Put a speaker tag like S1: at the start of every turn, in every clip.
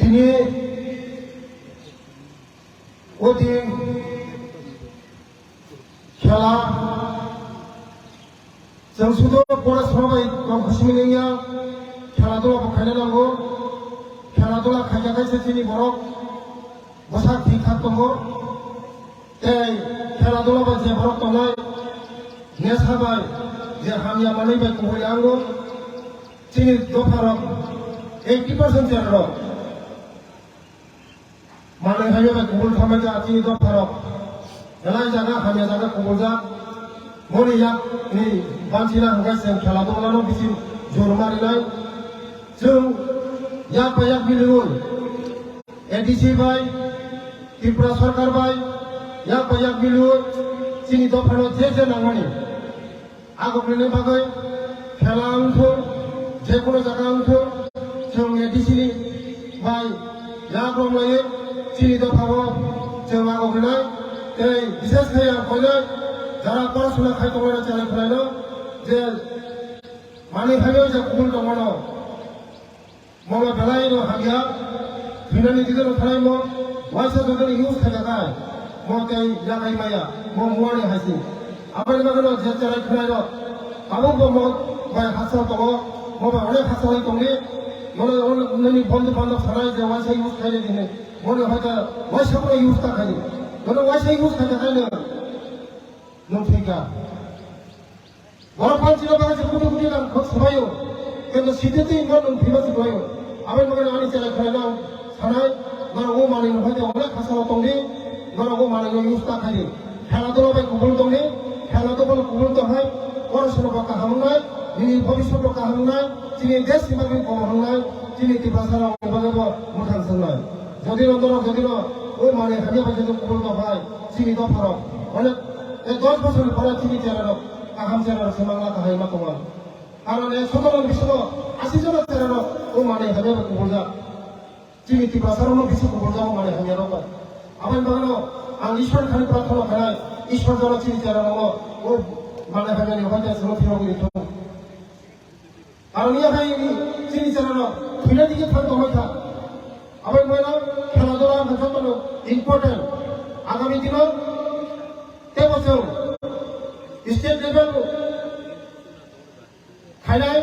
S1: दिनै ओदिन खेला जों सुदु फरायसाफोरा बाय खुसिमिनिया खेला दुला खायनो नांगौ खेला दुला खायजाखायसो दिनै बर' बसाक थिखाक दङ खेला दुला बाय जे बर' दंनाय नेसाबाय जे हामिया मानै बाय कुहैनांगौ दिनै दफाराव 80% जेराव माने हामिया बाय कुहल थामायजा दिनै दफाराव एलाय जागा हामिया जागा कुहलजा मनि याक नि बांसिना हगासिनो खेला दुलानो बिसि जोर मारिनाय जों याक बाय याक बिलिगुन एडीसी बाय त्रिपुरा सरकार बाय याक बाय याक बिलिगुन दिनै दफाराव जे नांगौनि आगोलनि बागै खेला अंखौ जेखुनु जागा अंखौ जों एडीसी बाय याक रमलायो दिनै दफाराव जों आगोलनाय बिसेस खाया खयनो যারা পড়াশোনা খাইতে পারে চালাই ফেলাইলো যে মানে ভাবে যে কুমল দমানো মঙ্গল বেলাইনো হাগিয়া ফিনানি দিগের ফেলাইমো ওয়াইসা দুজন ইউজ খাইতে গায় মকাই জাগাই মায়া মুয়ানি হাসি আবার বাগানো যে চালাই ফেলাইলো আবু মগ বাই হাসা দङ মবা অনেক হাসা হই দङি মনে ননি বন্ধু বান্ধব সারাই যে ওয়াইসা ইউজ খাইলে দিনে মনে হয়তো ওয়াইসা করে ইউজ তা খাইলে মনে ওয়াইসা ইউজ খাইতে গায়নো नोंथांगा बरफान जिल्ला बागासे गुदि गुदि नाम खो सबायो केन सिद्धि न नों फिबा सबायो आबै मगन आनि चला खायनाव सानाय गरगो मानि नहयते अनेक भाषा दंदि गरगो मानि युस्ता खायि खेला दुला बाय गुबुन दंदि खेला दुला गुबुन दहाय पराशुना बाका हामनाय दिनै भबिष्यत बाका हामनाय दिनै देश सिमानि गहामनाय दिनै तिबासाराव बागबो मोथां संनाय जदि ओ मानि हामिया बायदि गुबुन दहाय दिनै दफाराव अनेक 10 বছর পরে তিনি চেরানো আহাম চেরানো সেমাংলা তাহাই মাতমা কারণ এই সকল বিশ্ব 80 জন চেরানো ও মানে হামে কুবলজা তিনি তিবাসারনো বিশ্ব কুবলজা মানে হামে রবা আবার বাগানো আং ঈশ্বর খালি প্রার্থনা খাই ঈশ্বর জন তিনি চেরানো ও মানে হামে হয়তো সরো ফিরগি তো আর নিয়া ভাই তিনি চেরানো ফিরে দিকে ফান হইতা আবার ময়না খেলাধুলা যত ইম্পর্টেন্ট আগামী দিনের এবছর স্টেট লেভেল খাইনাय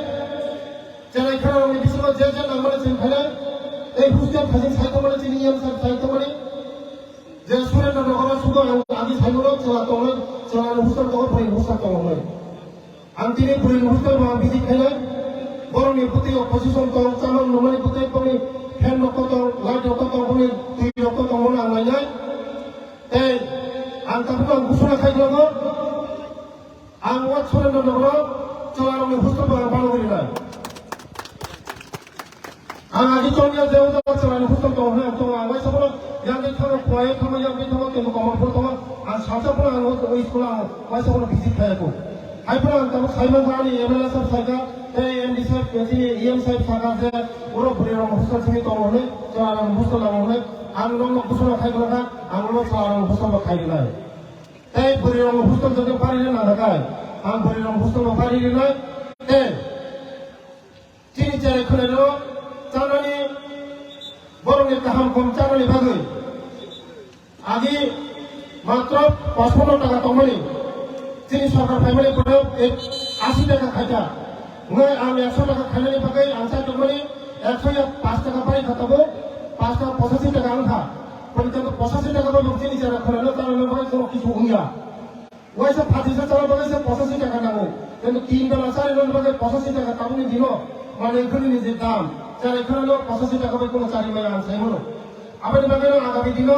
S1: जानाय खारावनि बिसोर जे नांमाने जों खाइनाय এই হুস্টেল খাসি সাইতমানে চিনি ইয়াম সাইতমানে যে সুরেন্দ্র নগর সুগো আদি সাইমনো চলা তংলে চলা হুস্টেল তো ফ্রি হুস্টেল তংলে আং তিনি ফ্রি হুস্টেল বা বিজি খাইনাय বরনি প্রতি অপোজিশন তো চামন নমানি প্রতি পনি ফ্যান নকত লাইট নকত পনি তুই নকত মনে আংলাইনাय এই आं ताबुखौ आं घोषणा खालामो आं वार्ड सुरेन्द्र नगराव चलारावनि हस्टेलखौ आं बानायनाय आं आदिचरनिया जेव चलारावनि हस्टेल दङ आं वाइसाफोर यानि थाङो फरायो थाङो यानि थाङो केमो कमरफोर दङ आं सावसाफोर आं स्कुल आं वाइसाफोर भिजिट खायाखौ हायफोर आं ताबु साइमन गानि एमएलए साहेब साइगा एमडी साहेब पेसि एम साहेब सागा जे बर' बुरिराव हस्टेल सिनि दङनो चलारावनि हस्टेल दङनो आं नंगौ घोषणा खालामग्रा आं चलारावनि हस्टेल खालामनाय এই বুড়িরং হুস্টেল যদি পারিলে না থাকায় আম বুড়িরং হুস্টেল পারিলে নয় চিনি চারে খুলেল চানানি বরংনি কাহাম কম চানানি ভাগে আগে মাত্র 55 টাকা তমনি চিনি সরকার ফাইমানি পড়ে 80 টাকা খাইতা নয় আম 100 টাকা খাইনানি ভাগে আনসা তমনি 105 টাকা পাই খাতাবো 5 টাকা 85 টাকা আনখা পরিচয় 85 টাকা বলে চিনি চারা খুলেল তার লগে কোনো কিছু হুঙ্গা ওইসব ফাটিসা চালা বলে 85 টাকা নাও কিন্তু তিন বেলা চারি বেলা বলে 85 টাকা তাবুনি দিল মানে এখানে নিজের দাম যারা এখানে 85 টাকা বলে কোনো চারি মেলা আনসাই হলো আবার বাগে আগামী দিন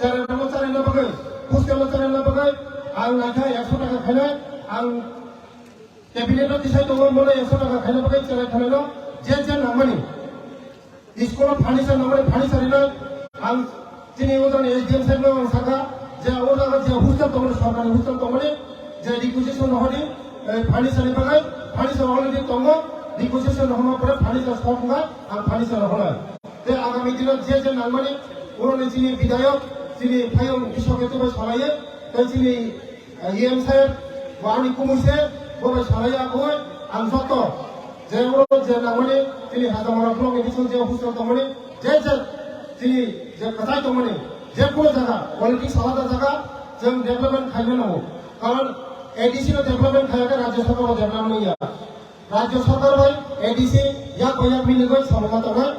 S1: চারি না বাগে ফুসকেল চারি না বাগে আং নাখাই 100 টাকা খাইলে আং ক্যাবিনেটত দিছাই দङ মনে 100 টাকা খাইলে বাগে চারি খাইলে যে নামানি স্কুল ফার্নিচার নামানি ফার্নিচার না আং তিনি ওজন এসডিএম সাহেব আং সাকা যে ওরা যে হুস্টেল দङ সরকারি হুস্টেল দङ যে রিকুইজিশন নহনি ফার্নিচার বাগাই ফার্নিচার অলরেডি দङ রিকুইজিশন নহমা পরে ফার্নিচার সরকার আং ফার্নিচার হলা তে আগামী দিনত যে নামানি ওরনি যিনি বিধায়ক যিনি ফাইম বিশ্বকেতবে সলায়ে তে যিনি ইএম সাহেব বানি কুমুসে ববে সলায়ে আবো আং যত যে নামানি তিনি হাজামারা ব্লক এডিশন যে হুস্টেল দङ যে जोंनि जे खोथा दंमोन जेखुनु जायगा पलिटिक्स आलादा जायगा जों डेभेलपमेन्ट खालामनो नांगौ कारण एडीसी डेभेलपमेन्ट खालामनो राज्य सरकार डेभेलपमेन्ट राज्य सरकार एडीसी या कोई मिलगोई सामना